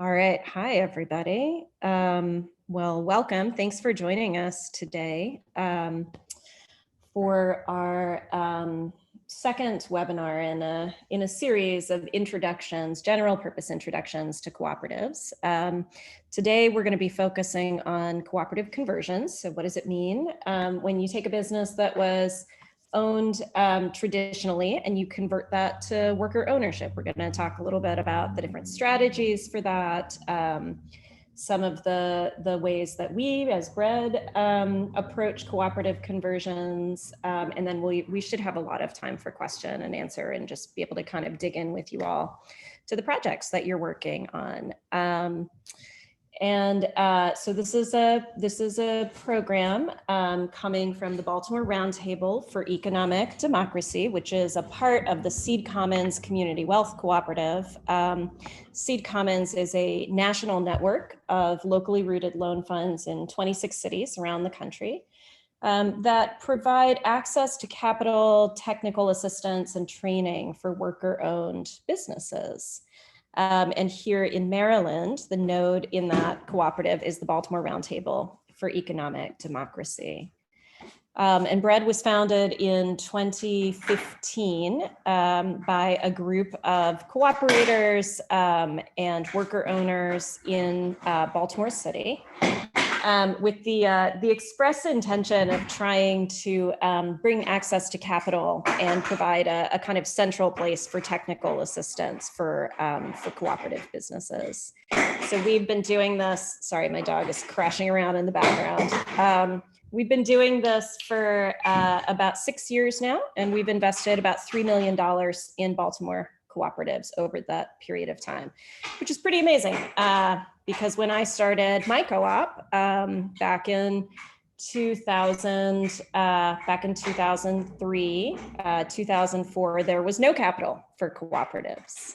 All right. Hi, everybody. Well, welcome. Thanks for joining us today for our second webinar in a series of introductions, general purpose introductions to cooperatives. Today, we're going to be focusing on cooperative conversions. So what does it mean when you take a business that was owned traditionally and you convert that to worker ownership? We're going to talk a little bit about the different strategies for that, some of the ways that we as BRED approach cooperative conversions, and then we should have a lot of time for question and answer and just be able to kind of dig in with you all to the projects that you're working on. So this is a program coming from the Baltimore Roundtable for Economic Democracy, which is a part of the Seed Commons Community Wealth Cooperative. Seed Commons is a national network of locally rooted loan funds in 26 cities around the country that provide access to capital, technical assistance, and training for worker-owned businesses. And here in Maryland, the node in that cooperative is the Baltimore Roundtable for Economic Democracy. And BRED was founded in 2015 by a group of cooperators and worker owners in Baltimore City, with the express intention of trying to bring access to capital and provide a kind of central place for technical assistance for cooperative businesses. So we've been doing this, sorry, my dog is crashing around in the background. We've been doing this for about 6 years now, and we've invested about $3 million in Baltimore cooperatives over that period of time, which is pretty amazing. Because when I started my co-op back in 2003, 2004, there was no capital for cooperatives.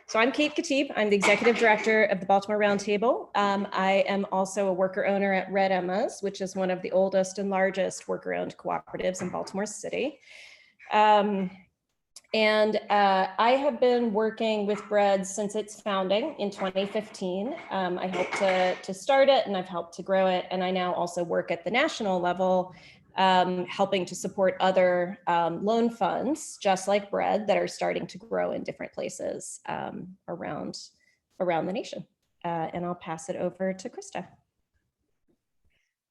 So I'm Kate Khatib. I'm the executive director of the Baltimore Roundtable. I am also a worker owner at Red Emma's, which is one of the oldest and largest worker-owned cooperatives in Baltimore City. I have been working with BRED since its founding in 2015. I helped to start it, and I've helped to grow it. And I now also work at the national level, helping to support other loan funds, just like BRED, that are starting to grow in different places around the nation. And I'll pass it over to Krista.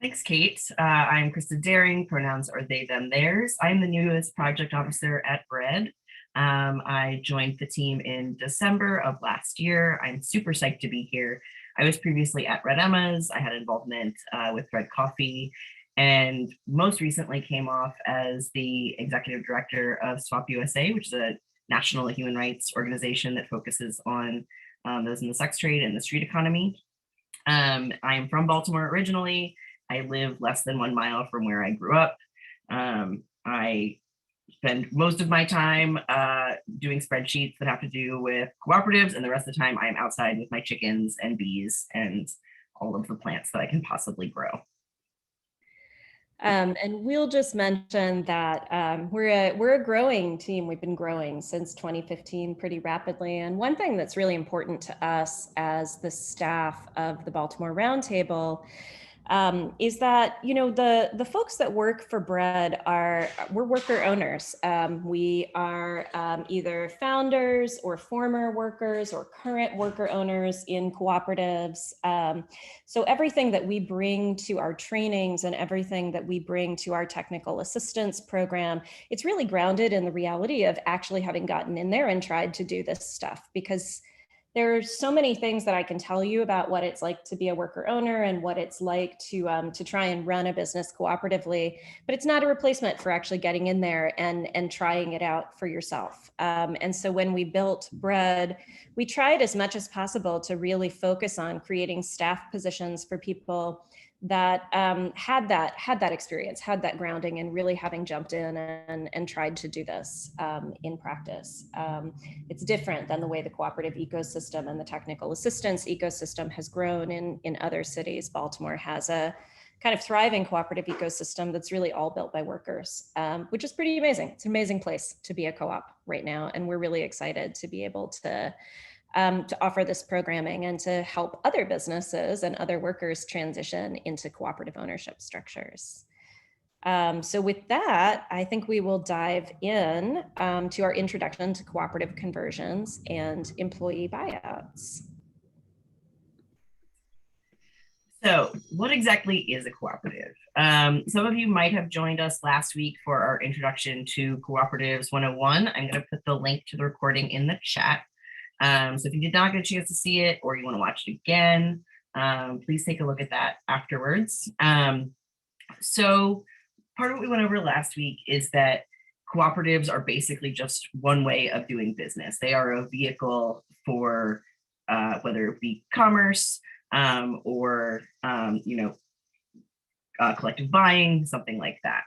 Thanks, Kate. I'm Kristen Daring, pronouns are they, them, theirs. I'm the newest project officer at BRED. I joined the team in December of last year. I'm super psyched to be here. I was previously at Red Emma's. I had involvement with Red Coffee, and most recently came off as the executive director of Swap USA, which is a national human rights organization that focuses on those in the sex trade and the street economy. I am from Baltimore originally. I live less than 1 mile from where I grew up. I spend most of my time doing spreadsheets that have to do with cooperatives, and the rest of the time I'm outside with my chickens and bees and all of the plants that I can possibly grow. And we'll just mention that we're a growing team. We've been growing since 2015 pretty rapidly. And one thing that's really important to us as the staff of the Baltimore Roundtable is that, you know, the folks that work for BRED we're worker owners. We are either founders or former workers or current worker owners in cooperatives. So everything that we bring to our trainings and everything that we bring to our technical assistance program, it's really grounded in the reality of actually having gotten in there and tried to do this stuff, because there's so many things that I can tell you about what it's like to be a worker owner and what it's like to try and run a business cooperatively, but it's not a replacement for actually getting in there and trying it out for yourself. And so when we built BRED, we tried as much as possible to really focus on creating staff positions for people that had that experience, had that grounding, and really having jumped in and tried to do this in practice. It's different than the way the cooperative ecosystem and the technical assistance ecosystem has grown in other cities. Baltimore has a kind of thriving cooperative ecosystem that's really all built by workers, which is pretty amazing. It's an amazing place to be a co-op right now, and we're really excited to be able to to offer this programming and to help other businesses and other workers transition into cooperative ownership structures. So with that, I think we will dive in to our introduction to cooperative conversions and employee buyouts. So what exactly is a cooperative? Some of you might have joined us last week for our introduction to Cooperatives 101. I'm going to put the link to the recording in the chat. So if you did not get a chance to see it or you want to watch it again, please take a look at that afterwards. So part of what we went over last week is that cooperatives are basically just one way of doing business. They are a vehicle for whether it be commerce, or collective buying, something like that.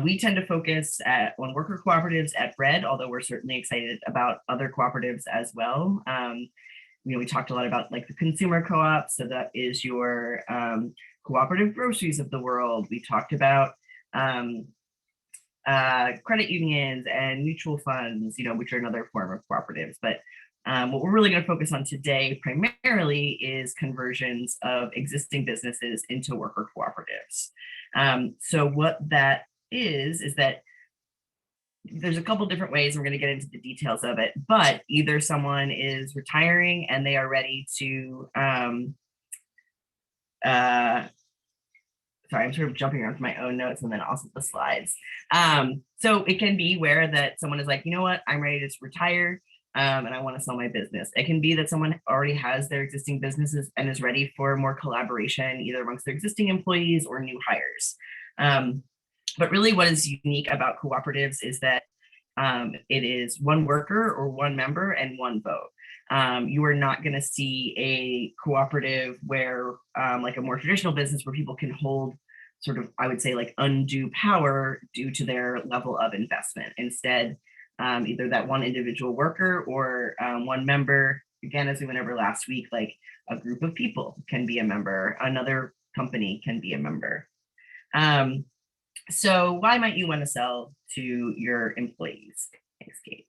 We tend to focus on worker cooperatives at BRED, although we're certainly excited about other cooperatives as well. We talked a lot about like the consumer co-op, so that is your cooperative groceries of the world. We talked about credit unions and mutual funds, which are another form of cooperatives. But what we're really going to focus on today primarily is conversions of existing businesses into worker cooperatives. So what that is that there's a couple different ways. We're going to get into the details of it, but either someone is retiring and they are ready to, sorry, I'm sort of jumping around to my own notes and then also the slides. So it can be where that someone is like, you know what, I'm ready to retire. And I want to sell my business. It can be that someone already has their existing businesses and is ready for more collaboration, either amongst their existing employees or new hires. But really what is unique about cooperatives is that it is one worker or one member and one vote. You are not going to see a cooperative where like a more traditional business where people can hold sort of, I would say, like undue power due to their level of investment. Instead, either that one individual worker or one member, again, as we went over last week, like a group of people can be a member, another company can be a member. So why might you want to sell to your employees? Thanks, Kate.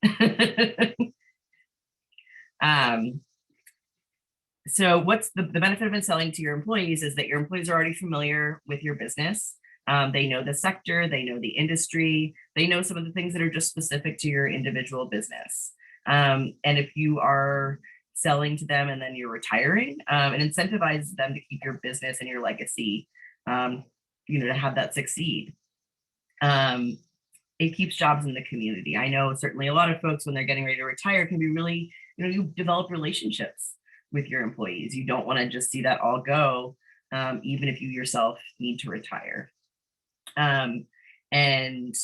So what's the benefit of selling to your employees is that your employees are already familiar with your business. They know the sector, they know the industry, they know some of the things that are just specific to your individual business. And if you are selling to them and then you're retiring, it incentivizes them to keep your business and your legacy, to have that succeed. It keeps jobs in the community. I know certainly a lot of folks when they're getting ready to retire can be really, you develop relationships with your employees. You don't want to just see that all go, even if you yourself need to retire. And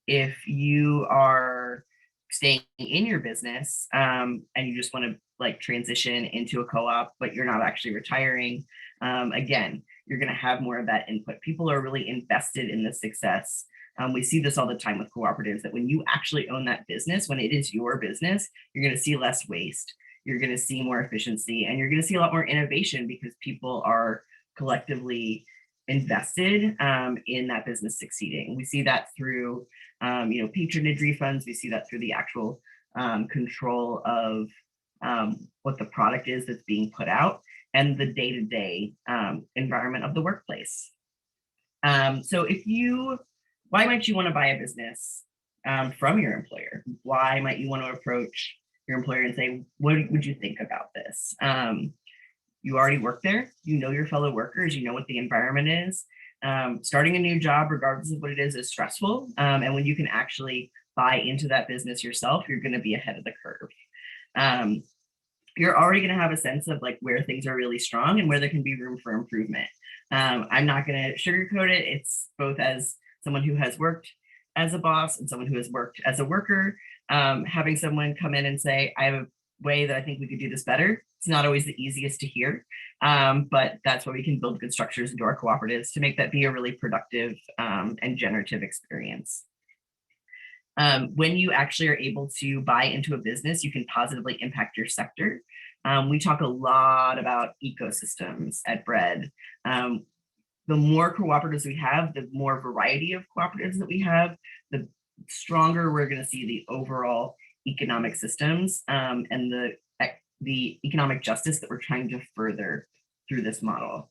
if you are staying in your business and you just want to like transition into a co-op, but you're not actually retiring, again, you're going to have more of that input. People are really invested in the success. We see this all the time with cooperatives, that when you actually own that business, when it is your business, you're going to see less waste, you're going to see more efficiency, and you're going to see a lot more innovation because people are collectively invested in that business succeeding. We see that through, patronage refunds. We see that through the actual control of what the product is that's being put out and the day-to-day environment of the workplace. So why might you want to buy a business from your employer? Why might you want to approach your employer and say, what would you think about this? You already work there, you know your fellow workers, you know what the environment is. Starting a new job, regardless of what it is stressful. And when you can actually buy into that business yourself, you're going to be ahead of the curve. You're already going to have a sense of like where things are really strong and where there can be room for improvement. I'm not going to sugarcoat it. It's both as someone who has worked as a boss and someone who has worked as a worker. Having someone come in and say, I have a way that I think we could do this better. It's not always the easiest to hear, but that's why we can build good structures into our cooperatives to make that be a really productive and generative experience. When you actually are able to buy into a business, you can positively impact your sector. We talk a lot about ecosystems at BRED. The more cooperatives we have, the more variety of cooperatives that we have, the stronger we're going to see the overall economic systems and the the economic justice that we're trying to further through this model.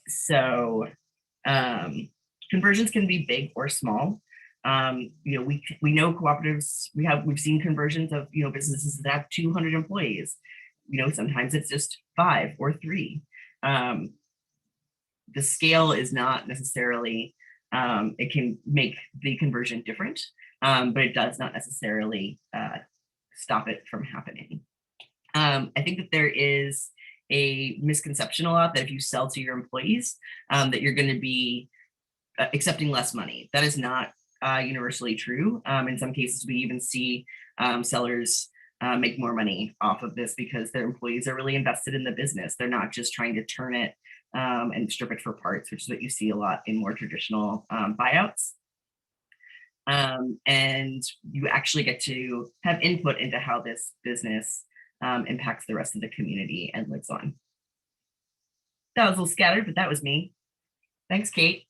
So conversions can be big or small. We know cooperatives, we've seen conversions of, businesses that have 200 employees. Sometimes it's just 5 or 3. The scale is not necessarily, it can make the conversion different, but it does not necessarily stop it from happening. I think that there is a misconception a lot that if you sell to your employees, that you're going to be accepting less money. That is not universally true. In some cases, we even see sellers make more money off of this because their employees are really invested in the business. They're not just trying to turn it and strip it for parts, which is what you see a lot in more traditional buyouts. And you actually get to have input into how this business impacts the rest of the community and lives on. That was a little scattered, but that was me. Thanks, Kate.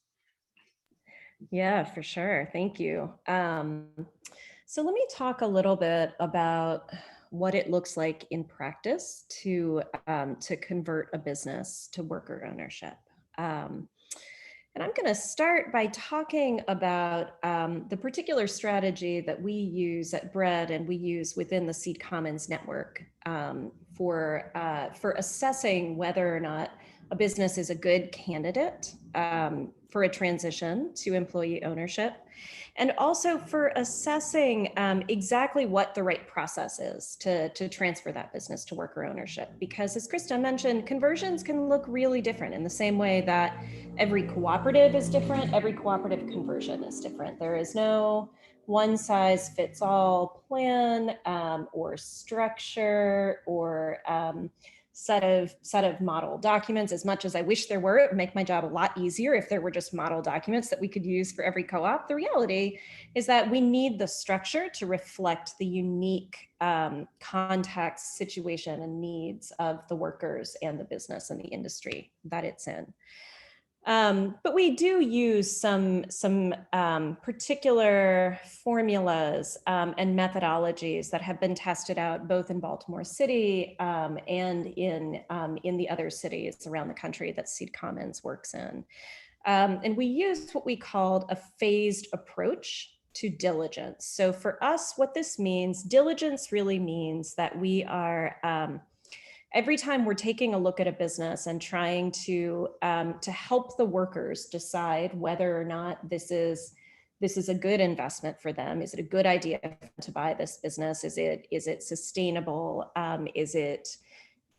Yeah, for sure. Thank you. So let me talk a little bit about what it looks like in practice to convert a business to worker ownership. And I'm going to start by talking about the particular strategy that we use at BRED and we use within the Seed Commons network for assessing whether or not a business is a good candidate for a transition to employee ownership, and also for assessing exactly what the right process is to transfer that business to worker ownership. Because as Kristen mentioned, conversions can look really different in the same way that every cooperative is different, every cooperative conversion is different. There is no one size fits all plan or structure or set of model documents. As much as I wish there were, it would make my job a lot easier if there were just model documents that we could use for every co-op. The reality is that we need the structure to reflect the unique context, situation, and needs of the workers and the business and the industry that it's in. But we do use some particular formulas and methodologies that have been tested out both in Baltimore City and in the other cities around the country that Seed Commons works in. And we use what we called a phased approach to diligence. So for us, what this means, diligence really means that we are every time we're taking a look at a business and trying to help the workers decide whether or not this is a good investment for them, is it a good idea to buy this business? Is it sustainable?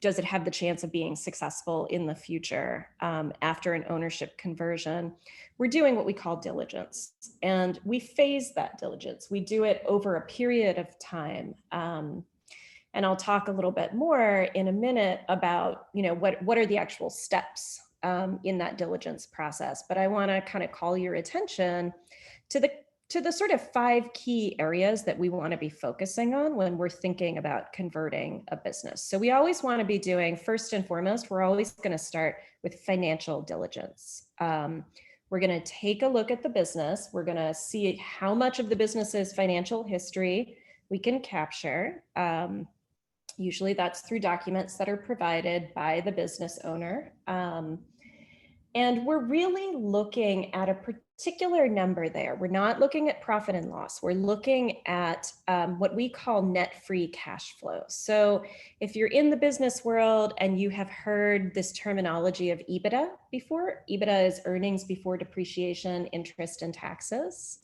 Does it have the chance of being successful in the future after an ownership conversion? We're doing what we call diligence, and we phase that diligence. We do it over a period of time. And I'll talk a little bit more in a minute about, what are the actual steps in that diligence process. But I want to kind of call your attention to the sort of 5 key areas that we want to be focusing on when we're thinking about converting a business. So we always want to be doing, first and foremost, we're always going to start with financial diligence. We're going to take a look at the business. We're going to see how much of the business's financial history we can capture. Usually that's through documents that are provided by the business owner. And we're really looking at a particular number there. We're not looking at profit and loss. We're looking at what we call net free cash flow. So if you're in the business world and you have heard this terminology of EBITDA before, EBITDA is earnings before depreciation, interest, and taxes.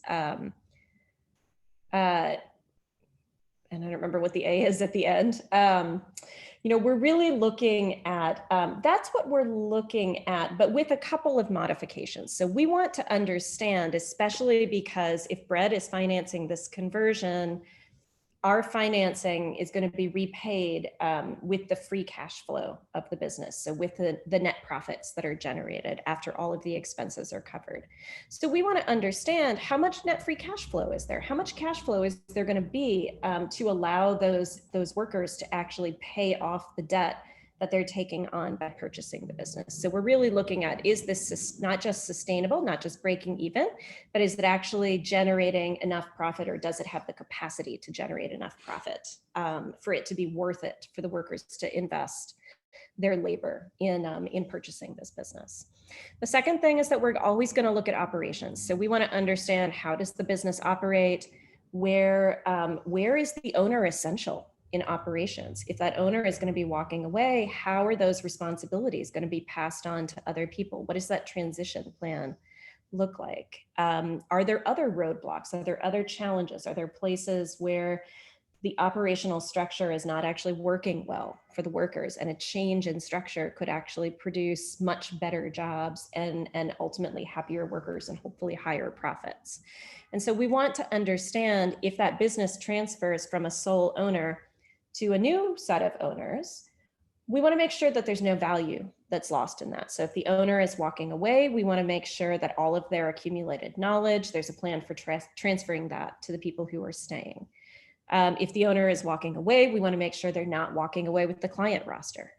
And I don't remember what the A is at the end. We're really looking at, that's what we're looking at, but with a couple of modifications. So we want to understand, especially because if BRED is financing this conversion, our financing is going to be repaid with the free cash flow of the business. So with the net profits that are generated after all of the expenses are covered. So we want to understand how much net free cash flow is there? How much cash flow is there going to be to allow those workers to actually pay off the debt that they're taking on by purchasing the business. So we're really looking at, is this not just sustainable, not just breaking even, but is it actually generating enough profit, or does it have the capacity to generate enough profit for it to be worth it for the workers to invest their labor in purchasing this business. The second thing is that we're always going to look at operations. So we want to understand, how does the business operate? Where is the owner essential in operations? If that owner is going to be walking away, how are those responsibilities going to be passed on to other people? What does that transition plan look like? Are there other roadblocks? Are there other challenges? Are there places where the operational structure is not actually working well for the workers, and a change in structure could actually produce much better jobs and ultimately happier workers and hopefully higher profits? And so we want to understand, if that business transfers from a sole owner to a new set of owners, we want to make sure that there's no value that's lost in that. So if the owner is walking away, we want to make sure that all of their accumulated knowledge, there's a plan for transferring that to the people who are staying. If the owner is walking away, we want to make sure they're not walking away with the client roster,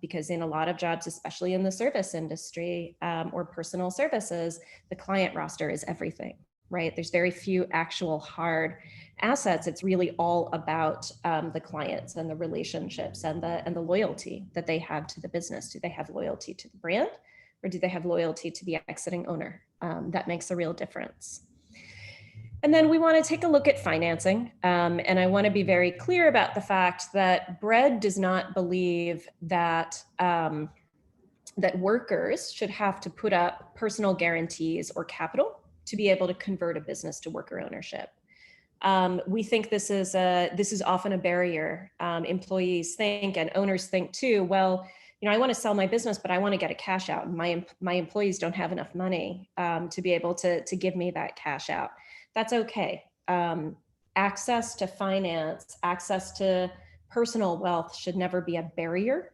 because in a lot of jobs, especially in the service industry or personal services, the client roster is everything, right? There's very few actual hard assets. It's really all about the clients and the relationships and the loyalty that they have to the business. Do they have loyalty to the brand, or do they have loyalty to the exiting owner? That makes a real difference. And then we want to take a look at financing. And I want to be very clear about the fact that BRED does not believe that, that workers should have to put up personal guarantees or capital to be able to convert a business to worker ownership. We think this is often a barrier. Employees think, and owners think too, well, I want to sell my business, but I want to get a cash out. And my employees don't have enough money to be able to give me that cash out. That's okay. Access to finance, access to personal wealth should never be a barrier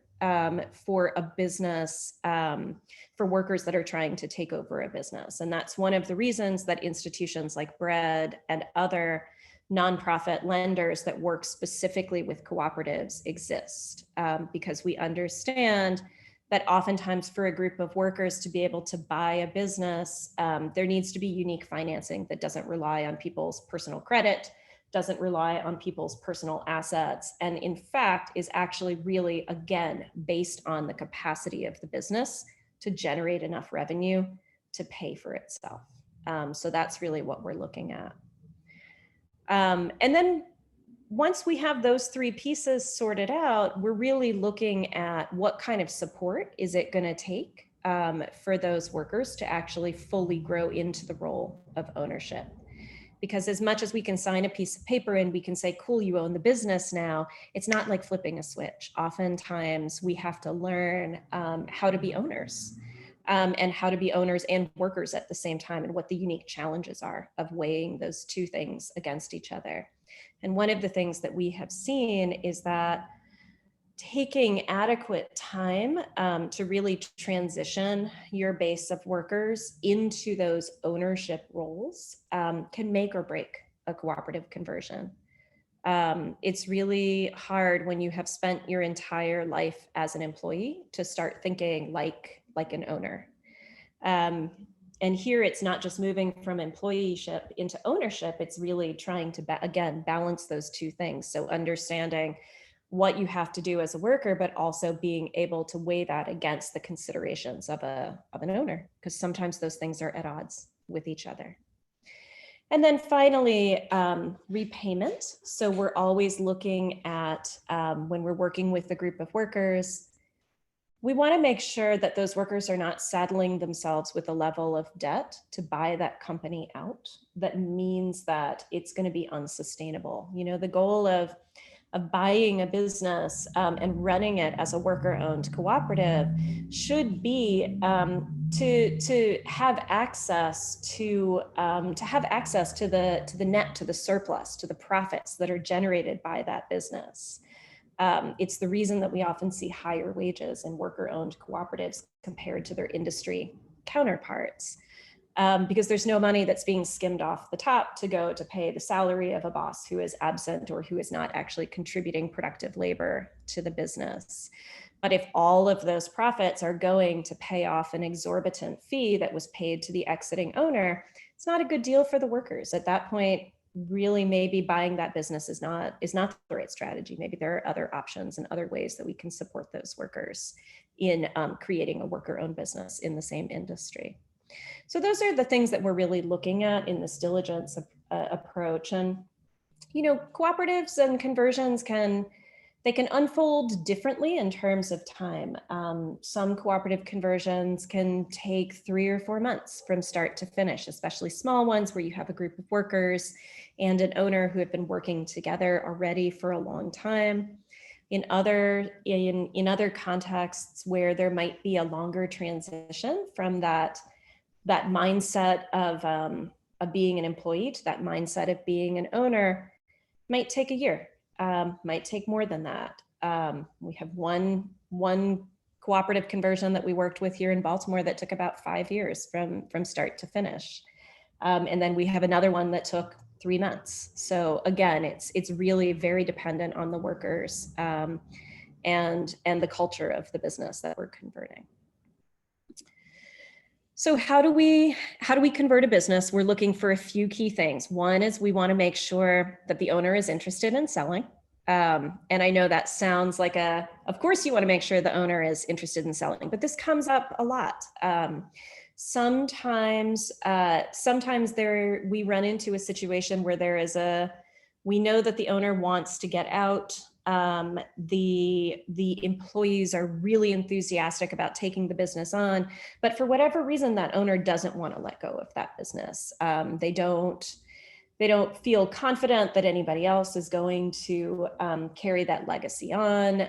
for a business, for workers that are trying to take over a business. And that's one of the reasons that institutions like BRED and other nonprofit lenders that work specifically with cooperatives exist, because we understand that oftentimes for a group of workers to be able to buy a business, there needs to be unique financing that doesn't rely on people's personal credit, doesn't rely on people's personal assets, and in fact is actually really, again, based on the capacity of the business to generate enough revenue to pay for itself. So that's really what we're looking at. And then once we have those three pieces sorted out, we're really looking at what kind of support is it going to take for those workers to actually fully grow into the role of ownership. Because as much as we can sign a piece of paper and we can say, cool, you own the business now, it's not like flipping a switch. Oftentimes we have to learn how to be owners and how to be owners and workers at the same time, and what the unique challenges are of weighing those two things against each other. And one of the things that we have seen is that taking adequate time to really transition your base of workers into those ownership roles can make or break a cooperative conversion. It's really hard when you have spent your entire life as an employee to start thinking like an owner. And here it's not just moving from employeeship into ownership, it's really trying to, again, balance those two things. So understanding what you have to do as a worker, but also being able to weigh that against the considerations of an owner, because sometimes those things are at odds with each other. And then finally, repayment. So we're always looking at, when we're working with a group of workers, we want to make sure that those workers are not saddling themselves with a level of debt to buy that company out. That means that it's going to be unsustainable. The goal of buying a business and running it as a worker-owned cooperative should be to have access to the net, to the surplus, to the profits that are generated by that business. It's the reason that we often see higher wages in worker-owned cooperatives compared to their industry counterparts. because there's no money that's being skimmed off the top to go to pay the salary of a boss who is absent or who is not actually contributing productive labor to the business. But if all of those profits are going to pay off an exorbitant fee that was paid to the exiting owner, it's not a good deal for the workers. At that point, really maybe buying that business is not the right strategy. Maybe there are other options and other ways that we can support those workers in creating a worker-owned business in the same industry. So those are the things that we're really looking at in this diligence approach. And, cooperatives and conversions can unfold differently in terms of time. Some cooperative conversions can take 3 or 4 months from start to finish, especially small ones where you have a group of workers and an owner who have been working together already for a long time. In other contexts where there might be a longer transition from that mindset of being an employee to that mindset of being an owner, might take a year, might take more than that. We have one cooperative conversion that we worked with here in Baltimore that took about 5 years from start to finish. And then we have another one that took 3 months. So again, it's really very dependent on the workers and the culture of the business that we're converting. So how do we convert a business? We're looking for a few key things. One is we want to make sure that the owner is interested in selling. And I know that sounds like of course you want to make sure the owner is interested in selling, but this comes up a lot. Sometimes we run into a situation where we know that the owner wants to get out. The employees are really enthusiastic about taking the business on, but for whatever reason, that owner doesn't want to let go of that business. They don't feel confident that anybody else is going to carry that legacy on.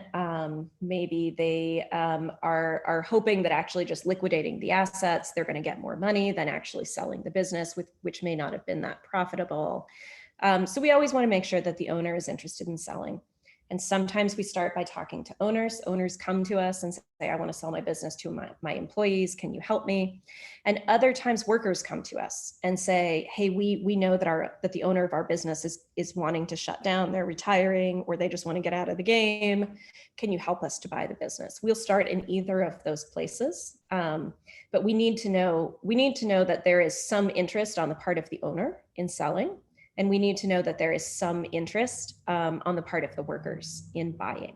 Maybe they are hoping that actually just liquidating the assets, they're going to get more money than actually selling the business, which may not have been that profitable. So we always want to make sure that the owner is interested in selling. And sometimes we start by talking to owners. Owners come to us and say, I want to sell my business to my employees. Can you help me? And other times workers come to us and say, hey, we know that the owner of our business is wanting to shut down. They're retiring, or they just want to get out of the game. Can you help us to buy the business? We'll start in either of those places. But we need to know that there is some interest on the part of the owner in selling. And we need to know that there is some interest on the part of the workers in buying.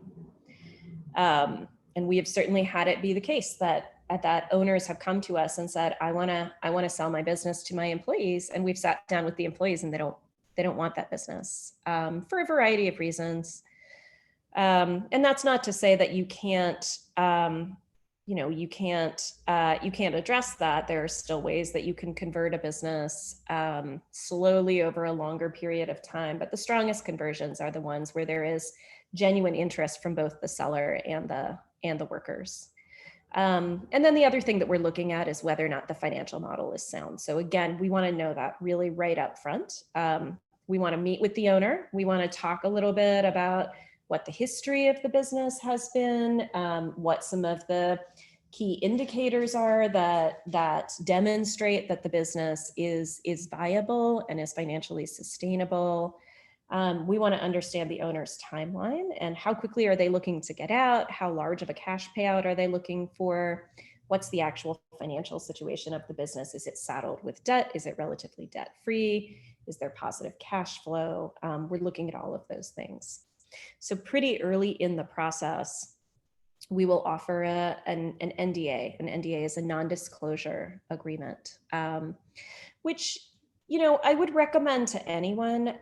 And we have certainly had it be the case that owners have come to us and said, I want to sell my business to my employees. And we've sat down with the employees and they don't want that business for a variety of reasons. And that's not to say that you can't address that. There are still ways that you can convert a business slowly over a longer period of time. But the strongest conversions are the ones where there is genuine interest from both the seller and the workers. And then the other thing that we're looking at is whether or not the financial model is sound. So again, we want to know that really right up front. We want to meet with the owner. We want to talk a little bit about what the history of the business has been, what some of the key indicators are that demonstrate that the business is viable and is financially sustainable. We want to understand the owner's timeline and how quickly are they looking to get out? How large of a cash payout are they looking for? What's the actual financial situation of the business? Is it saddled with debt? Is it relatively debt-free? Is there positive cash flow? We're looking at all of those things. So pretty early in the process, we will offer an NDA. An NDA is a non-disclosure agreement, which I would recommend to anyone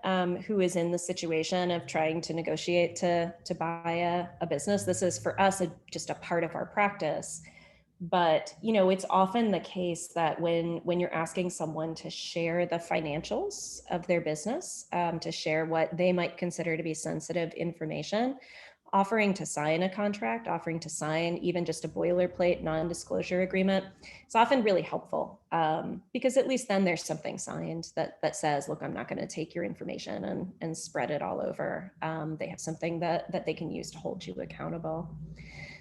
who is in the situation of trying to negotiate to buy a business. This is for us just a part of our practice. But it's often the case that when you're asking someone to share the financials of their business, to share what they might consider to be sensitive information, offering to sign a contract, offering to sign even just a boilerplate non-disclosure agreement, it's often really helpful because at least then there's something signed that says, look, I'm not going to take your information and spread it all over. They have something that they can use to hold you accountable.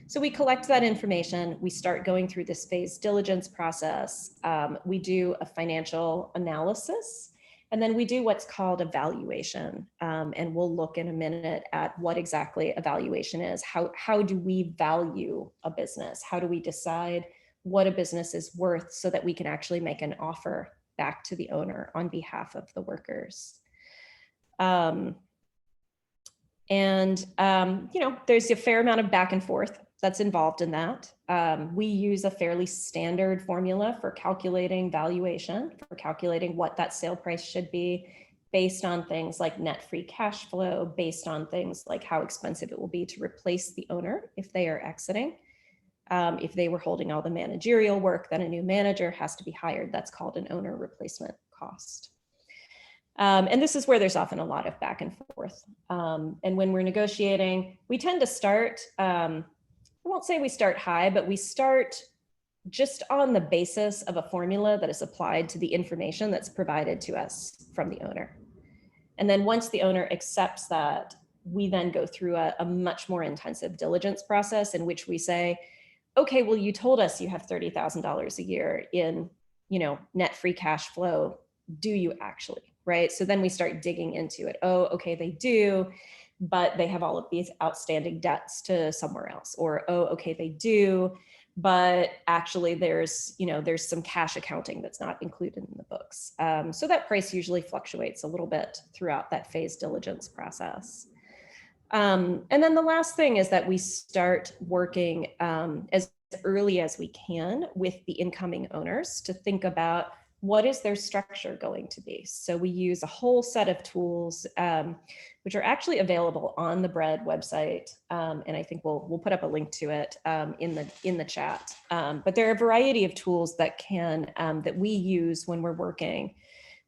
So we collect that information, we start going through this phase diligence process, we do a financial analysis, and then we do what's called a valuation. And we'll look in a minute at what exactly a valuation is. How do we value a business? How do we decide what a business is worth so that we can actually make an offer back to the owner on behalf of the workers? There's a fair amount of back and forth that's involved in that. We use a fairly standard formula for calculating valuation, for calculating what that sale price should be, based on things like net free cash flow, based on things like how expensive it will be to replace the owner if they are exiting. If they were holding all the managerial work, then a new manager has to be hired. That's called an owner replacement cost. And this is where there's often a lot of back and forth. And when we're negotiating, we tend to start, I won't say we start high, but we start just on the basis of a formula that is applied to the information that's provided to us from the owner. And then once the owner accepts that, we then go through a much more intensive diligence process in which we say, okay, well, you told us you have $30,000 a year in, net free cash flow. Do you actually? Right? So then we start digging into it. Oh, okay, they do, but they have all of these outstanding debts to somewhere else. Or, oh, okay, they do, but actually there's some cash accounting that's not included in the books. So that price usually fluctuates a little bit throughout that phase diligence process. And then the last thing is that we start working as early as we can with the incoming owners to think about what is their structure going to be. So we use a whole set of tools, which are actually available on the BRED website. And I think we'll put up a link to it in the chat. But there are a variety of tools that we use when we're working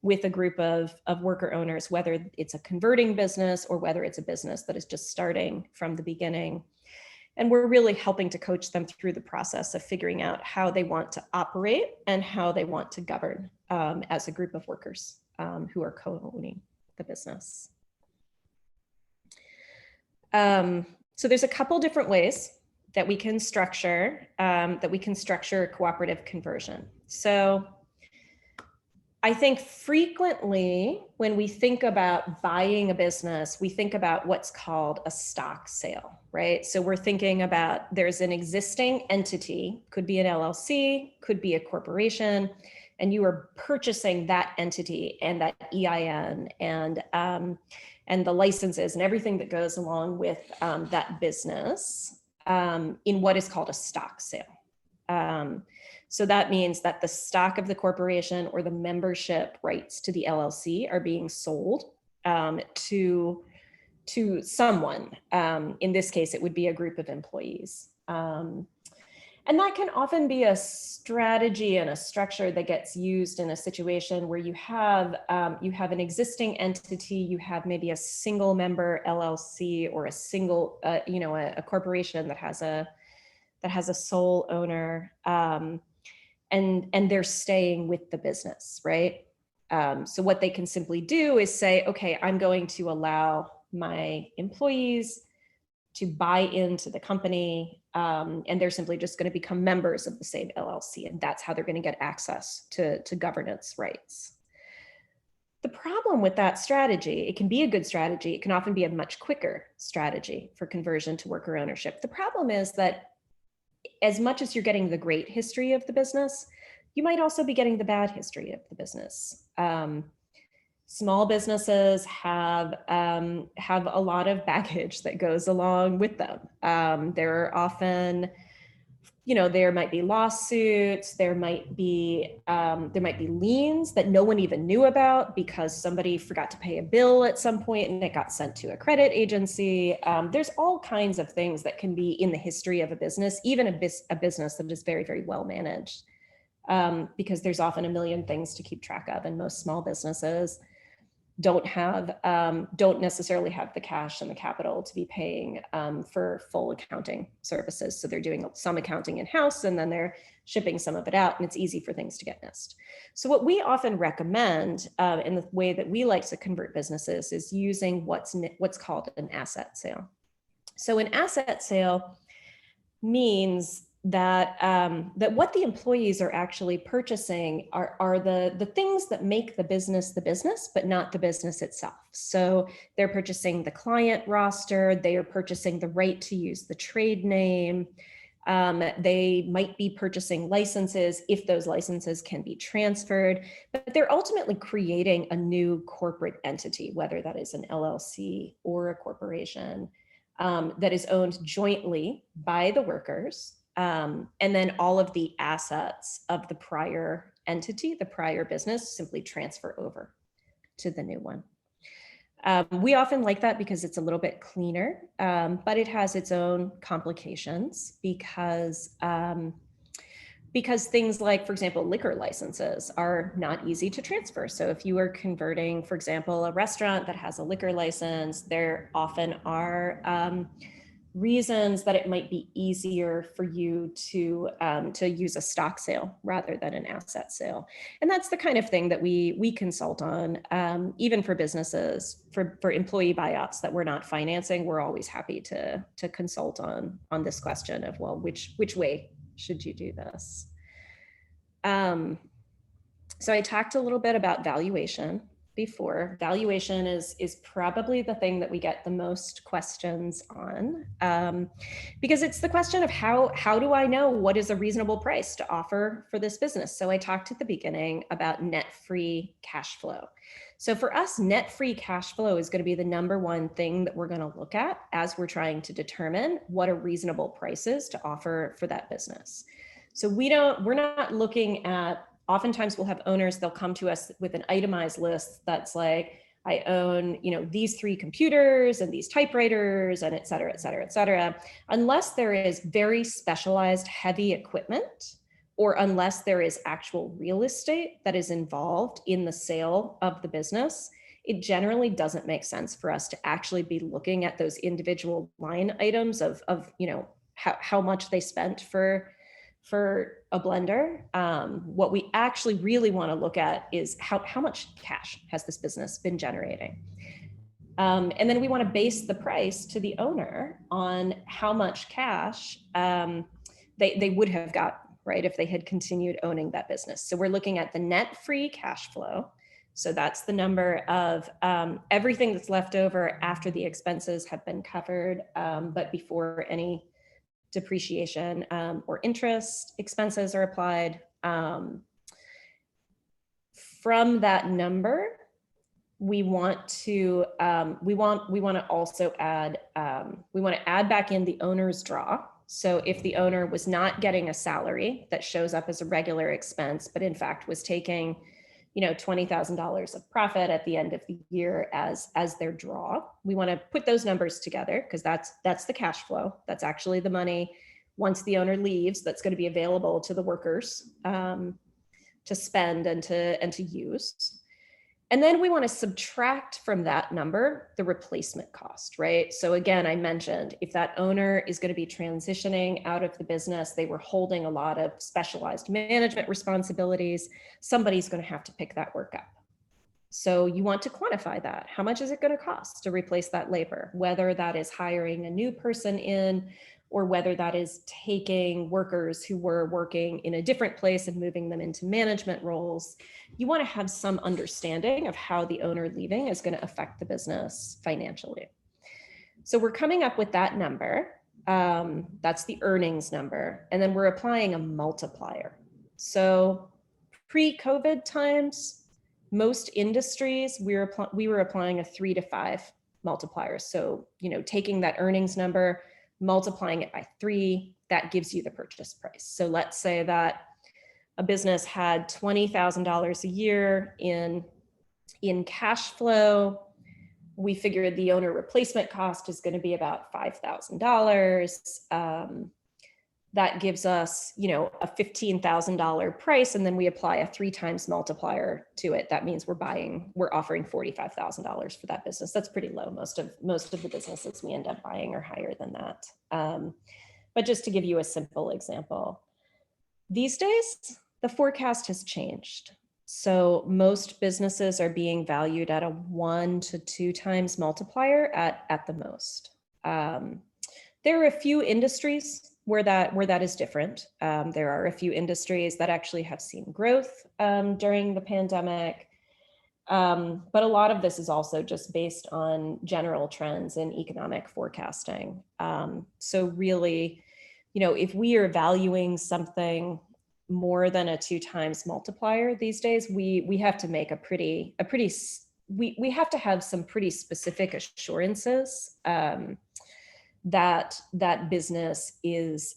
with a group of worker owners, whether it's a converting business or whether it's a business that is just starting from the beginning. And we're really helping to coach them through the process of figuring out how they want to operate and how they want to govern as a group of workers who are co-owning the business. So there's a couple different ways that we can structure cooperative conversion. So I think frequently when we think about buying a business, we think about what's called a stock sale, right? So we're thinking about there's an existing entity, could be an LLC, could be a corporation, and you are purchasing that entity and that EIN and the licenses and everything that goes along with that business in what is called a stock sale. So that means that the stock of the corporation or the membership rights to the LLC are being sold to someone. In this case, it would be a group of employees. And that can often be a strategy and a structure that gets used in a situation where you have an existing entity, you have maybe a single member LLC or a single, a corporation that has a sole owner. And they're staying with the business, right? So what they can simply do is say, okay, I'm going to allow my employees to buy into the company, and they're simply just going to become members of the same LLC, and that's how they're going to get access to governance rights. The problem with that strategy, it can be a good strategy, it can often be a much quicker strategy for conversion to worker ownership. The problem is that as much as you're getting the great history of the business, you might also be getting the bad history of the business. Small businesses have a lot of baggage that goes along with them. There are often, there might be lawsuits, there might be liens that no one even knew about because somebody forgot to pay a bill at some point and it got sent to a credit agency. There's all kinds of things that can be in the history of a business, even a business that is very, very well managed, because there's often a million things to keep track of, and most small businesses don't necessarily have the cash and the capital to be paying for full accounting services. So they're doing some accounting in-house and then they're shipping some of it out, and it's easy for things to get missed. So what we often recommend in the way that we like to convert businesses is using what's called an asset sale. So an asset sale means that that what the employees are actually purchasing are the things that make the business, but not the business itself. So they're purchasing the client roster, they are purchasing the right to use the trade name. They might be purchasing licenses if those licenses can be transferred, but they're ultimately creating a new corporate entity, whether that is an LLC or a corporation, that is owned jointly by the workers. And then all of the assets of the prior entity, the prior business, simply transfer over to the new one. We often like that because it's a little bit cleaner, but it has its own complications because things like, for example, liquor licenses are not easy to transfer. So if you are converting, for example, a restaurant that has a liquor license, there often are reasons that it might be easier for you to use a stock sale rather than an asset sale. And that's the kind of thing that we consult on, even for businesses, for employee buyouts that we're not financing. We're always happy to consult on this question of, well, which way should you do this? So I talked a little bit about valuation before. Valuation is probably the thing that we get the most questions on, because it's the question of how do I know what is a reasonable price to offer for this business? So I talked at the beginning about net free cash flow. So for us, net free cash flow is going to be the number one thing that we're going to look at as we're trying to determine what a reasonable price is to offer for that business. So we're not looking at, oftentimes we'll have owners, they'll come to us with an itemized list that's like, I own, these 3 computers and these typewriters and et cetera, et cetera, et cetera. Unless there is very specialized heavy equipment, or unless there is actual real estate that is involved in the sale of the business, it generally doesn't make sense for us to actually be looking at those individual line items of how much they spent for a blender. What we actually really want to look at is how much cash has this business been generating. And then we want to base the price to the owner on how much cash they would have got, right, if they had continued owning that business. So we're looking at the net free cash flow. So that's the number of everything that's left over after the expenses have been covered, but before any depreciation or interest expenses are applied. From that number, we want to also add back in the owner's draw. So if the owner was not getting a salary that shows up as a regular expense, but in fact was taking $20,000 of profit at the end of the year as their draw, we want to put those numbers together, because that's the cash flow. That's actually the money once the owner leaves that's going to be available to the workers to spend and to use. And then we want to subtract from that number the replacement cost, right? So again, I mentioned if that owner is going to be transitioning out of the business, they were holding a lot of specialized management responsibilities, somebody's going to have to pick that work up. So you want to quantify that. How much is it going to cost to replace that labor? Whether that is hiring a new person in, or whether that is taking workers who were working in a different place and moving them into management roles. You want to have some understanding of how the owner leaving is going to affect the business financially. So we're coming up with that number. That's the earnings number. And then we're applying a multiplier. So pre-COVID times, most industries, we were applying a 3 to 5 multiplier. So, taking that earnings number, multiplying it by 3, that gives you the purchase price. So let's say that a business had $20,000 a year in cash flow. We figured the owner replacement cost is going to be about $5,000. That gives us, a $15,000 price, and then we apply a 3 times multiplier to it. That means we're offering $45,000 for that business. That's pretty low. Most of the businesses we end up buying are higher than that. But just to give you a simple example, these days the forecast has changed. So most businesses are being valued at a 1 to 2 times multiplier at the most. There are a few industries where that is different. There are a few industries that actually have seen growth during the pandemic. But a lot of this is also just based on general trends in economic forecasting. So really, if we are valuing something more than a 2x multiplier these days, we have to make we have to have some pretty specific assurances that that business is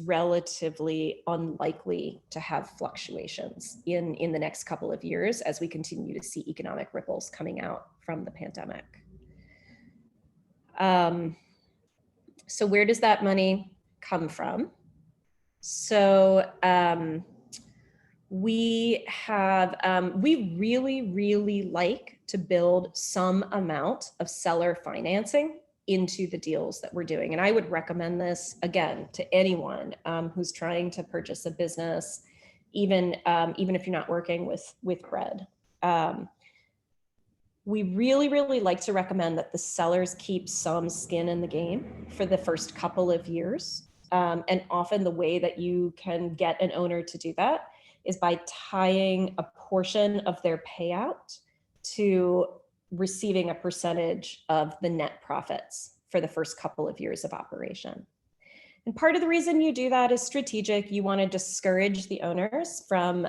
relatively unlikely to have fluctuations in the next couple of years as we continue to see economic ripples coming out from the pandemic. So where does that money come from? So we really like to build some amount of seller financing into the deals that we're doing. And I would recommend this, again, to anyone who's trying to purchase a business, even if you're not working with BRED. We really like to recommend that the sellers keep some skin in the game for the first couple of years. And often the way that you can get an owner to do that is by tying a portion of their payout to receiving a percentage of the net profits for the first couple of years of operation. And part of the reason you do that is strategic. You want to discourage the owners from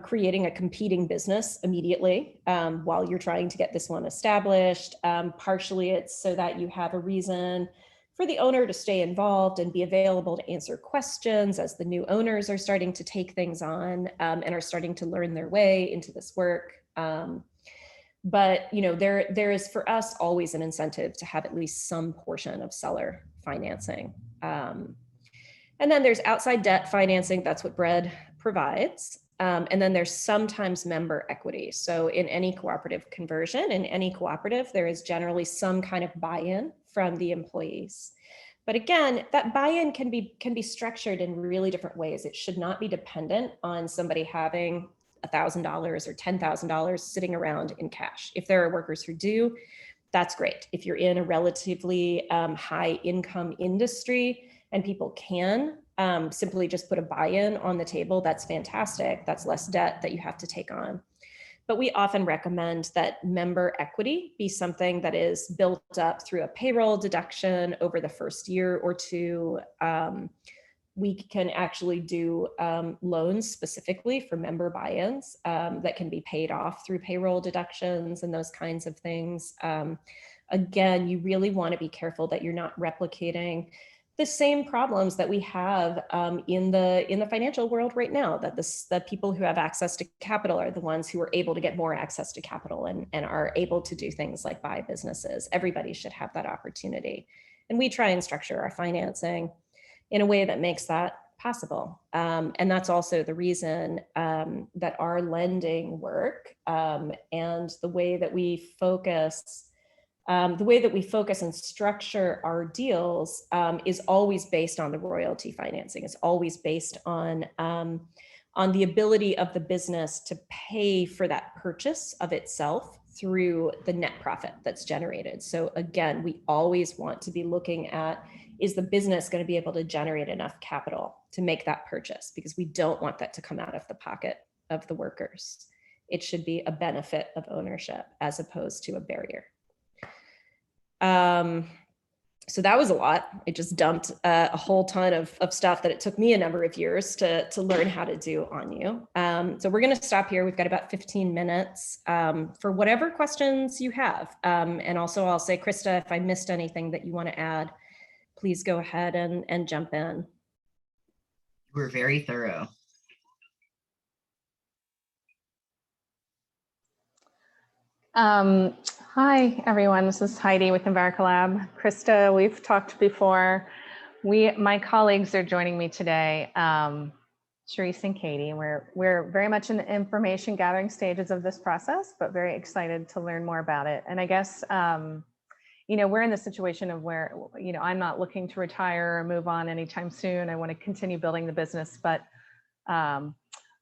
creating a competing business immediately while you're trying to get this one established. Partially it's so that you have a reason for the owner to stay involved and be available to answer questions as the new owners are starting to take things on and are starting to learn their way into this work. But there is for us always an incentive to have at least some portion of seller financing. And then there's outside debt financing. That's what BRED provides. And then there's sometimes member equity. So in any cooperative conversion, in any cooperative, there is generally some kind of buy-in from the employees. But again, that buy-in can be structured in really different ways. It should not be dependent on somebody having $1,000 or $10,000 sitting around in cash. If there are workers who do, that's great. If you're in a relatively high income industry and people can simply just put a buy-in on the table, that's fantastic. That's less debt that you have to take on. But we often recommend that member equity be something that is built up through a payroll deduction over the first year or two. We can actually do loans specifically for member buy-ins that can be paid off through payroll deductions and those kinds of things. Again, you really want to be careful that you're not replicating the same problems that we have in the financial world right now, that the people who have access to capital are the ones who are able to get more access to capital and are able to do things like buy businesses. Everybody should have that opportunity. And we try and structure our financing in a way that makes that possible. And that's also the reason that our lending work and the way that we focus and structure our deals is always based on the royalty financing. It's always based on the ability of the business to pay for that purchase of itself through the net profit that's generated. So again, we always want to be looking at, is the business going to be able to generate enough capital to make that purchase? Because we don't want that to come out of the pocket of the workers. It should be a benefit of ownership as opposed to a barrier. So that was a lot. It just dumped a whole ton of stuff that it took me a number of years to learn how to do on you. So we're going to stop here. We've got about 15 minutes for whatever questions you have. And also I'll say, Krista, if I missed anything that you want to add, please go ahead and jump in. We're very thorough. Hi, everyone. This is Heidi with EnviroCollab. Krista, we've talked before. My colleagues are joining me today, Sharice and Katie. We're very much in the information gathering stages of this process, but very excited to learn more about it. And I guess, we're in the situation of where, I'm not looking to retire or move on anytime soon. I want to continue building the business, but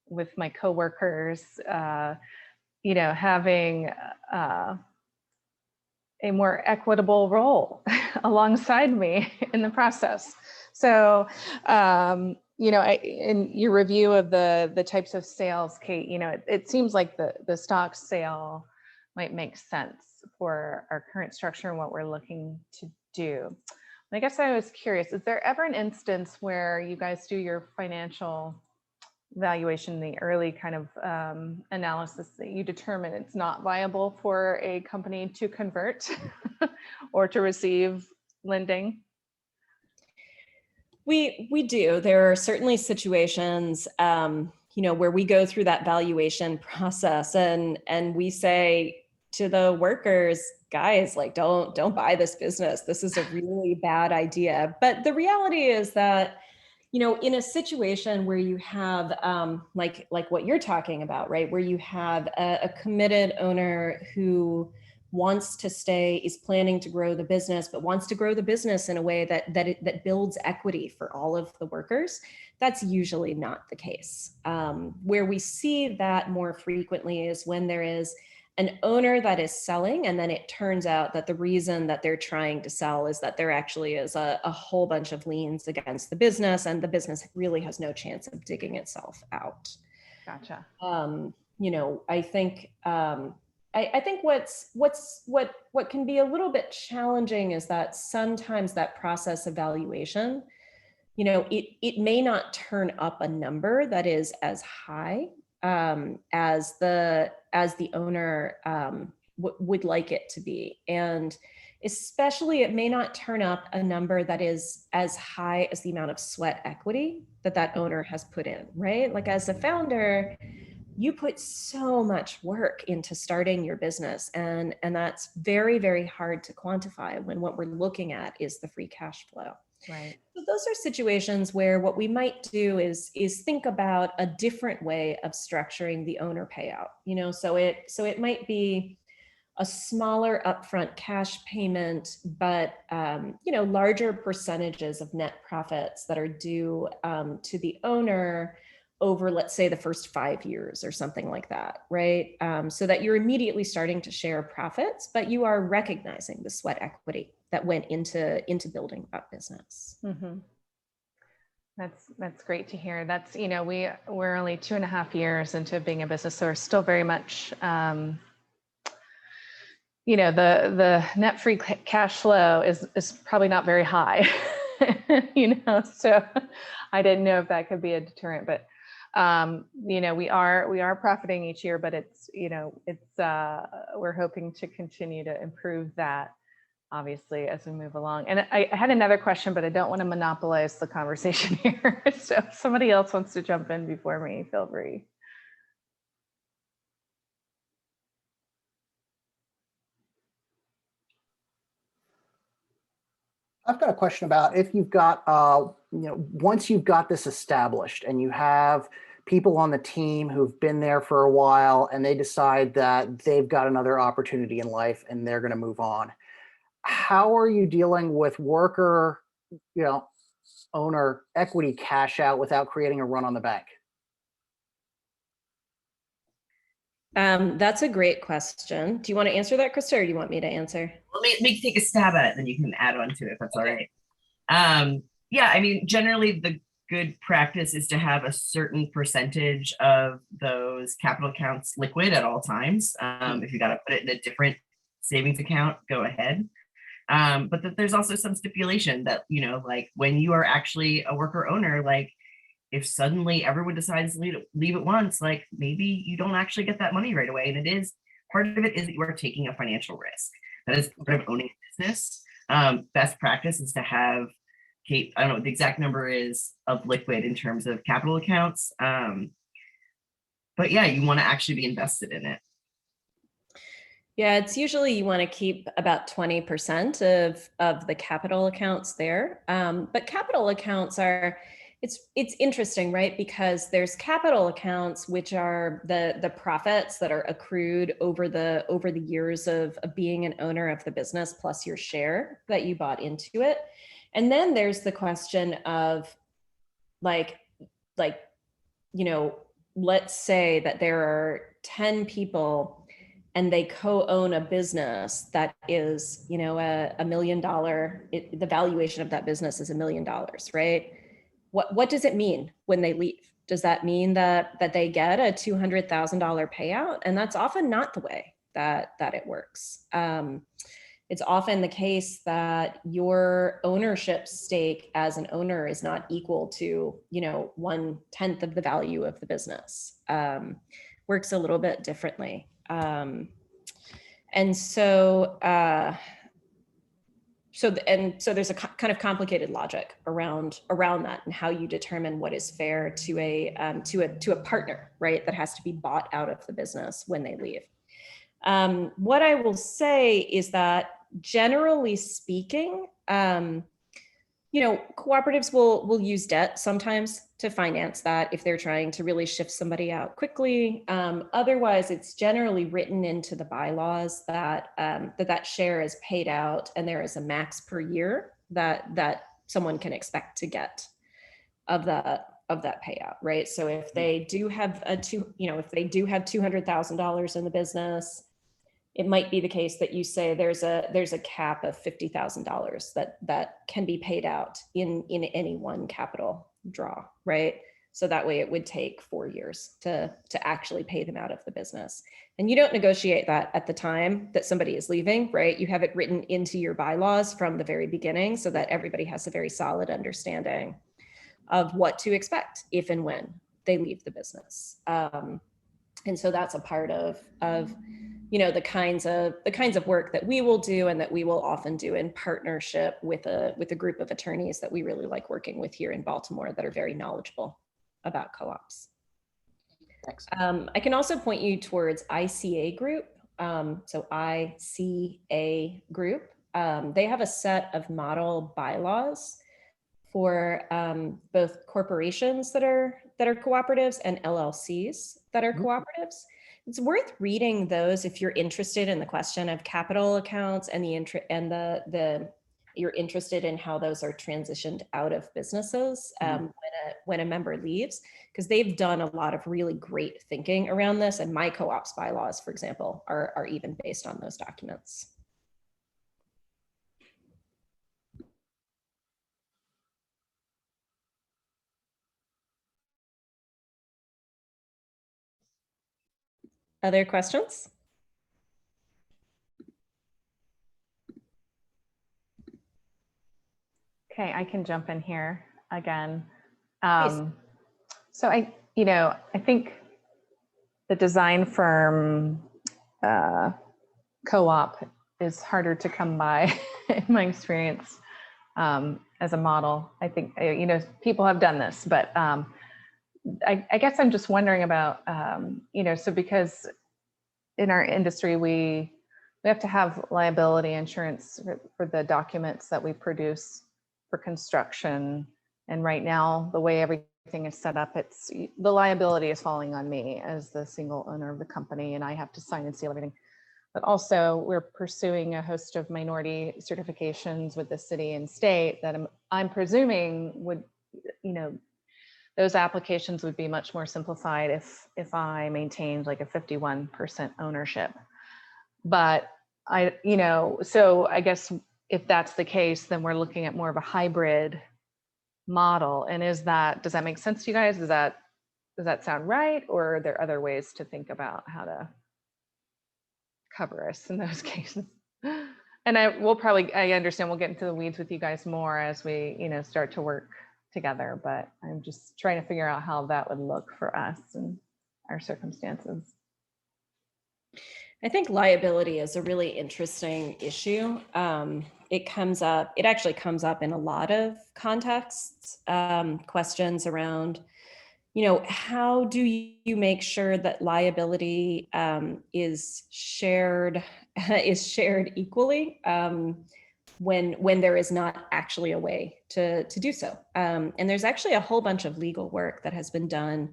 with my coworkers, having a more equitable role alongside me in the process. So, in your review of the types of sales, Kate, it seems like the stock sale might make sense for our current structure and what we're looking to do. I guess I was curious, is there ever an instance where you guys do your financial valuation, the early kind of analysis that you determine it's not viable for a company to convert or to receive lending? We do. There are certainly situations, where we go through that valuation process and we say to the workers, guys, like, don't buy this business. This is a really bad idea. But the reality is that, in a situation where you have, like what you're talking about, right, where you have a committed owner who wants to stay, is planning to grow the business, but wants to grow the business in a way that builds equity for all of the workers, that's usually not the case. Where we see that more frequently is when there is an owner that is selling, and then it turns out that the reason that they're trying to sell is that there actually is a whole bunch of liens against the business, and the business really has no chance of digging itself out. Gotcha. I think I think what can be a little bit challenging is that sometimes that process of valuation, it may not turn up a number that is as high as the owner would like it to be, and especially it may not turn up a number that is as high as the amount of sweat equity that owner has put in, right? Like, as a founder, you put so much work into starting your business, and that's very, very hard to quantify when what we're looking at is the free cash flow. Right. So those are situations where what we might do is think about a different way of structuring the owner payout. So it might be a smaller upfront cash payment, but larger percentages of net profits that are due to the owner over, let's say, the first 5 years or something like that, right? So that you're immediately starting to share profits, but you are recognizing the sweat equity that went into building that business. Mm-hmm. That's great to hear. That's, we're only 2.5 years into being a business, so we're still very much, the net free cash flow is probably not very high, so I didn't know if that could be a deterrent, but we are profiting each year, but it's we're hoping to continue to improve that, obviously, as we move along. And I had another question, but I don't want to monopolize the conversation here. So if somebody else wants to jump in before me, feel free. I've got a question about if you've got, once you've got this established and you have people on the team who've been there for a while and they decide that they've got another opportunity in life and they're going to move on, how are you dealing with worker, owner equity cash out without creating a run on the bank? That's a great question. Do you want to answer that, Krista, or do you want me to answer? Let me take a stab at it, then you can add on to it if that's all right. Yeah, I mean, generally the good practice is to have a certain percentage of those capital accounts liquid at all times. If you got to put it in a different savings account, go ahead. But that there's also some stipulation that, like when you are actually a worker owner, like if suddenly everyone decides to leave at once, like maybe you don't actually get that money right away. And it is, part of it is that you are taking a financial risk. That is part of owning a business. Best practice is to have, Kate, I don't know what the exact number is of liquid in terms of capital accounts. But yeah, you want to actually be invested in it. Yeah, it's usually you want to keep about 20% of the capital accounts there. But capital accounts are, it's interesting, right? Because there's capital accounts, which are the profits that are accrued over the years of being an owner of the business, plus your share that you bought into it. And then there's the question of like, let's say that there are 10 people and they co-own a business that is, you know, $1 million, the valuation of that business is $1 million, right? What does it mean when they leave? Does that mean that they get a $200,000 payout? And that's often not the way that it works. It's often the case that your ownership stake as an owner is not equal to, you know, 1/10 of the value of the business. Works a little bit differently. And so, so there's a kind of complicated logic around that and how you determine what is fair to a partner, right? That has to be bought out of the business when they leave. What I will say is that generally speaking, you know, cooperatives will use debt sometimes to finance that if they're trying to really shift somebody out quickly. Otherwise, it's generally written into the bylaws that that share is paid out, and there is a max per year that someone can expect to get of that payout, right? So if they do have if they do have $200,000 in the business, it might be the case that you say there's a cap of $50,000 that can be paid out in any one capital draw, right? So that way it would take 4 years to actually pay them out of the business. And you don't negotiate that at the time that somebody is leaving, right? You have it written into your bylaws from the very beginning so that everybody has a very solid understanding of what to expect if and when they leave the business. And so that's a part of you know, the kinds of work that we will do and that we will often do in partnership with a group of attorneys that we really like working with here in Baltimore that are very knowledgeable about co-ops. Thanks. I can also point you towards ICA Group. So ICA Group, they have a set of model bylaws for both corporations that are cooperatives and LLCs that are cooperatives. It's worth reading those if you're interested in the question of capital accounts and you're interested in how those are transitioned out of businesses when a member leaves, because they've done a lot of really great thinking around this. And my co-ops bylaws, for example, are even based on those documents. Other questions? Okay, I can jump in here again. Please. So I think the design firm co-op is harder to come by in my experience as a model. I think, people have done this, but I guess I'm just wondering about, so because in our industry, we have to have liability insurance for the documents that we produce for construction. And right now, the way everything is set up, the liability is falling on me as the single owner of the company, and I have to sign and seal everything. But also, we're pursuing a host of minority certifications with the city and state that I'm presuming would, those applications would be much more simplified if I maintained like a 51% ownership. But so I guess if that's the case, then we're looking at more of a hybrid model. And does that make sense to you guys? Does that sound right? Or are there other ways to think about how to cover us in those cases? And I understand we'll get into the weeds with you guys more as we, start to work together, but I'm just trying to figure out how that would look for us and our circumstances. I think liability is a really interesting issue. It actually comes up in a lot of contexts, questions around, how do you make sure that liability is shared equally when there is not actually a way to do so. And there's actually a whole bunch of legal work that has been done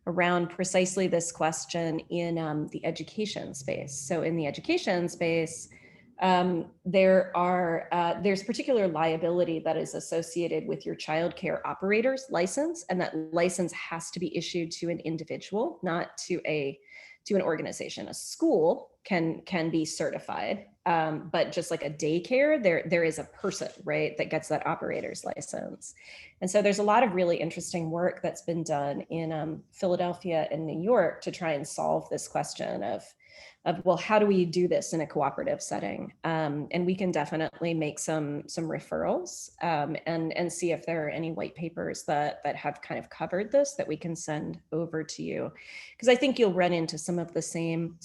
around precisely this question in the education space. So in the education space, there's particular liability that is associated with your childcare operator's license, and that license has to be issued to an individual, not to a to an organization. A school can be certified, but just like a daycare, there is a person, right, that gets that operator's license. And so there's a lot of really interesting work that's been done in Philadelphia and New York to try and solve this question of well, how do we do this in a cooperative setting? And we can definitely make some referrals and see if there are any white papers that have kind of covered this that we can send over to you, because I think you'll run into some of the same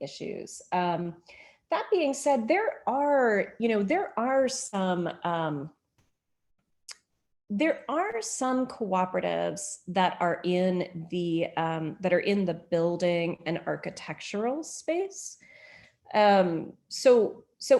issues. That being said, there are some cooperatives that are in the building and architectural space. So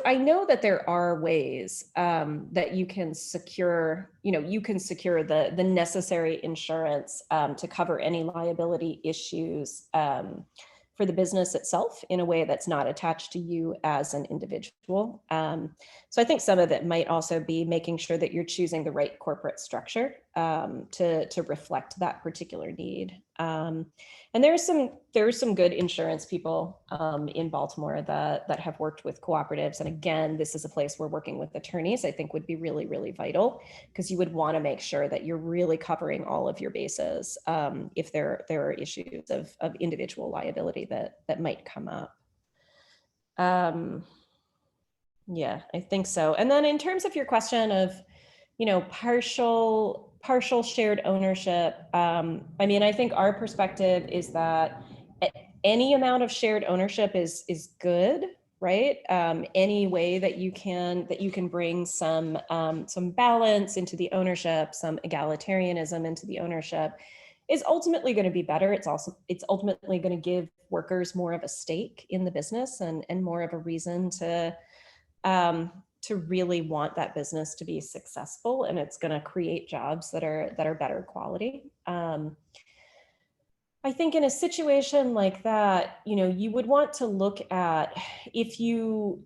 I know that there are ways that you can secure the necessary insurance to cover any liability issues for the business itself in a way that's not attached to you as an individual. So I think some of it might also be making sure that you're choosing the right corporate structure to reflect that particular need. And there's some good insurance people in Baltimore that have worked with cooperatives. And again, this is a place where working with attorneys, I think, would be really, really vital, because you would want to make sure that you're really covering all of your bases if there are issues of individual liability that might come up. Yeah, I think so. And then in terms of your question of, partial shared ownership, I mean, I think our perspective is that any amount of shared ownership is good, right? Any way that you can bring some balance into the ownership, some egalitarianism into the ownership, is ultimately going to be better. It's ultimately going to give workers more of a stake in the business and more of a reason to really want that business to be successful, and it's going to create jobs that are better quality. I think in a situation like that, you would want to look at if you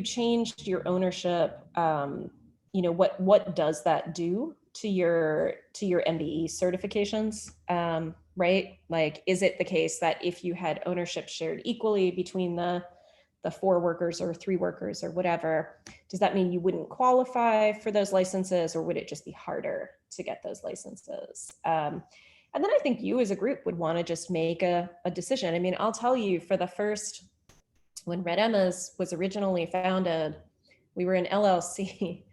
changed your ownership, what does that do to your MBE certifications, right? Like, is it the case that if you had ownership shared equally between the 4 workers or 3 workers or whatever, does that mean you wouldn't qualify for those licenses, or would it just be harder to get those licenses? And then I think you as a group would want to just make a decision. I mean, I'll tell you, when Red Emma's was originally founded, we were an LLC,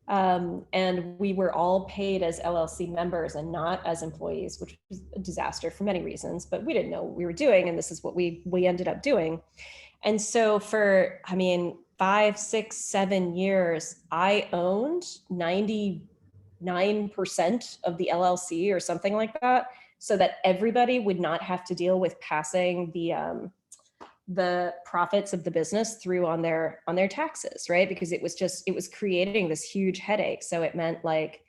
and we were all paid as LLC members and not as employees, which was a disaster for many reasons, but we didn't know what we were doing, and this is what we ended up doing. And so for, 5, 6, 7 years, I owned 99% of the LLC or something like that, so that everybody would not have to deal with passing the profits of the business through on their taxes, right? Because it was creating this huge headache. So it meant, like,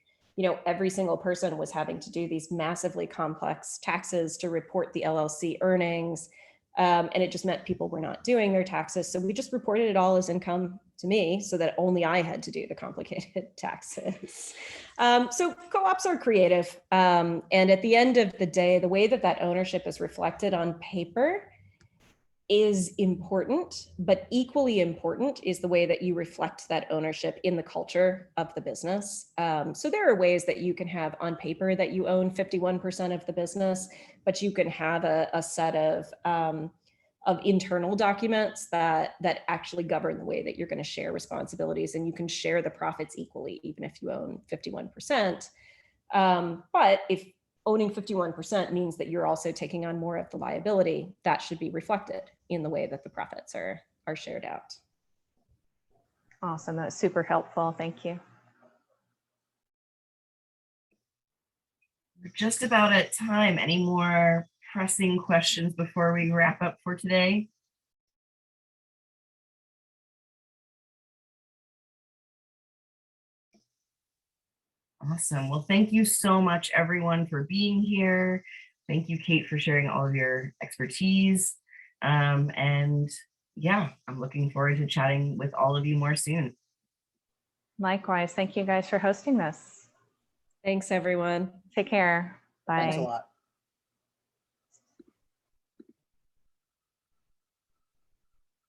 every single person was having to do these massively complex taxes to report the LLC earnings. And it just meant people were not doing their taxes. So we just reported it all as income to me, so that only I had to do the complicated taxes. So co-ops are creative. And at the end of the day, the way that ownership is reflected on paper is important, but equally important is the way that you reflect that ownership in the culture of the business. So there are ways that you can have on paper that you own 51% of the business, but you can have a set of internal documents that actually govern the way that you're going to share responsibilities, and you can share the profits equally, even if you own 51%. But if owning 51% means that you're also taking on more of the liability, that should be reflected in the way that the profits are shared out. Awesome. That's super helpful. Thank you. We're just about at time. Any more pressing questions before we wrap up for today? Awesome. Well, thank you so much, everyone, for being here. Thank you, Kate, for sharing all of your expertise. And yeah, I'm looking forward to chatting with all of you more soon. Likewise. Thank you guys for hosting this. Thanks, everyone. Take care. Bye. Thanks a lot.